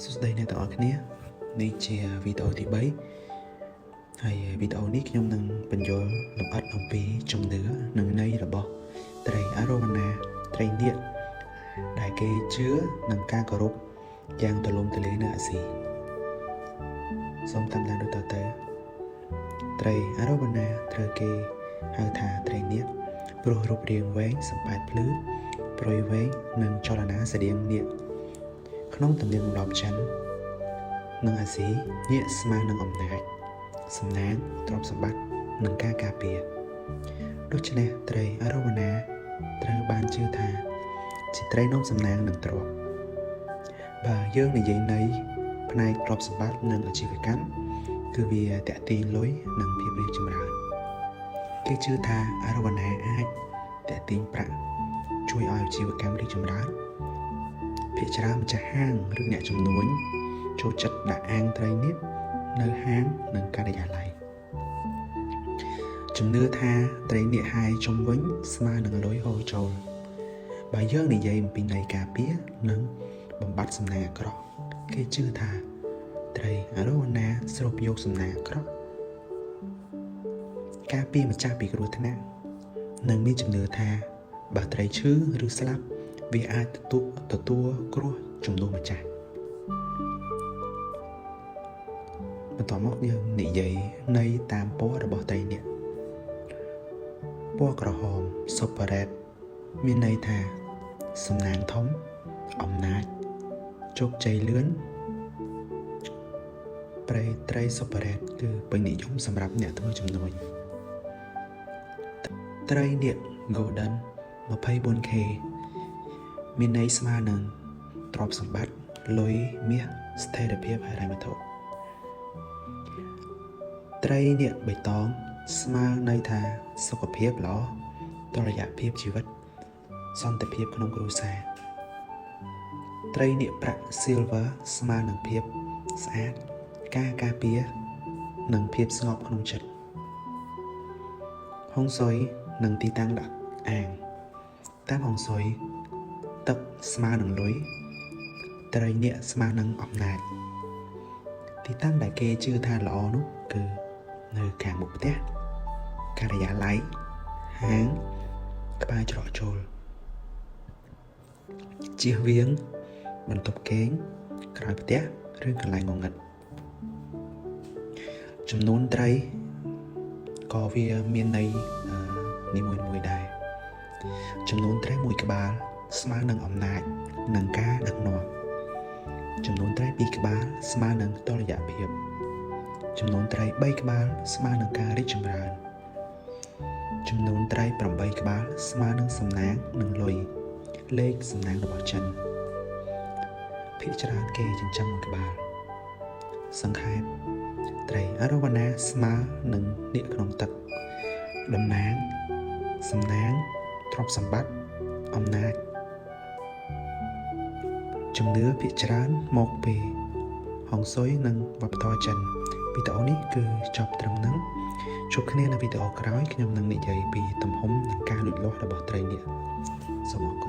សួស្តីអ្នកទាំងអស់គ្នានេះជាវីដេអូទី3ហើយវីដេអូនេះខ្ញុំនឹងបញ្យល់លម្អិតអំពីជំនឿនិងន័យរបស់ត្រីអារ៉ូវ៉ាណាត្រីនាគដែលគេជឿនិងការគោរពយ៉ាងទូលំទូលាយនៅអាស៊ីសូមតាមដានដូចតទៅត្រីអារ៉ូវ៉ាណាត្រូវគេហៅថាត្រីនាគព្រោះរូបរាងវែងសម្បែតភ្លឺព្រុយវែងនិងចលនាស្រដៀងនាគក្នុងទំនៀមទម្លាប់ចិននិងអាស៊ីនាគស្មើនឹងអំណាចសំណាងទ្រព្យសម្បត្តិនិងការការពារដូច្នេះត្រីអារ៉ូវ៉ាណាត្រូវបានជឿថាជាត្រីនាំសំណាងនិងទ្រព្យបើយើងនិយាយន័យផ្នែកទ្រព្យសម្បត្តិនិងអាជីវកម្មគឺវាតាក់ទាញលុយនិងភាពរីកចម្រើនគេជឿថាអារ៉ូវ៉ាណាអាចតាក់ទាញប្រាក់ជួយឲ្យអាជីវកម្មរីកចម្រើនភាគច្រើនម្ចាស់ហាងឬអ្នកជំនួញចូលចិត្តដាក់អាងត្រីនាគនៅហាងនិងការិយាល័យជំនឿថាត្រីនាគហាយជុំវិញស្មើនឹងលុយហូរចូលបើយើងនិយាយអំពីន័យការពារនិងបំបត្តិសំណាងអាក្រក់គេជឿថាត្រីអារ៉ូវ៉ាណាស្រូបយកសំណាងអាក្រក់ការពារម្ចាស់ពីគ្រោះថ្នាក់និងមានជំនឿថាបើត្រីឈឺឬស្លាប់វាអាចទទួលគ្រោះជំនួសម្ចាស់បន្តមកយើងនិយាយន័យតាមពណ៌របស់ត្រីនាគពណ៌ក្រហម Super Red មានន័យថាសំណាងធំអំណាចជោគជ័យលឿនត្រី Super Red គឺពេញនិយមសម្រាប់អ្នកធ្វើជំនួញត្រីនាគ Golden 24K មានន័យស្មើនឹងទ្រព្យសម្បត្តិលុយមាសស្ថិរភាពហិរញ្ញវត្ថុត្រីនាគបៃតងស្មើន័យថាសុខភាពល្អតុល្យភាពជីវិតសន្តិភាពក្នុងគ្រួសារត្រីនាគប្រាក់ Silver ស្មើនឹងភាពស្អាតការការពារនិងភាពស្ងប់ក្នុងចិត្តហុងស៊ុយនិងទីតាំងដាក់អាងតាមហុងស៊ុយទឹកស្មើនឹងលុយត្រីនាគស្មើនឹងអំណាចទីតាំងដែលគេជឿថាល្អនោះគឺនៅខាងមុខផ្ទះការិយាល័យហាងក្បែរច្រកចូលជៀសវាងបន្ទប់គេងក្រោយផ្ទះឬកន្លែងងងឹតចំនួនត្រីក៏វាមានន័យនីមួយៗដែរចំនួនត្រីមួយក្បាលស្មើនឹងអំណាចនិងការដឹកនាំចំនួនត្រី2ក្បាលស្មើនឹងតុល្យភាពចំនួនត្រី3ក្បាលស្មើនឹងការរីកចម្រើនចំនួនត្រី8ក្បាលស្មើនឹងសំណាងនិងលុយលេខសំណាងរបស់ចិនភាគច្រើនគេចិញ្ចឹមមួយក្បាលសង្ខេបត្រីអារ៉ូវ៉ាណាស្មើនឹងនាគក្នុងទឹកតំណាងសំណាងទ្រព្យសម្បត្តិអំណាចជំនឿភាគច្រើនមកពីហុងស៊ុយនិងវប្បធម៌ចិនវីដេអូនេះគឺចប់ត្រឹមហ្នឹងជួបគ្នានៅវីដេអូក្រោយខ្ញុំនឹងនិយាយពីទំហំនិងការលូតលាស់របស់ត្រីនាគសូមអរគុណ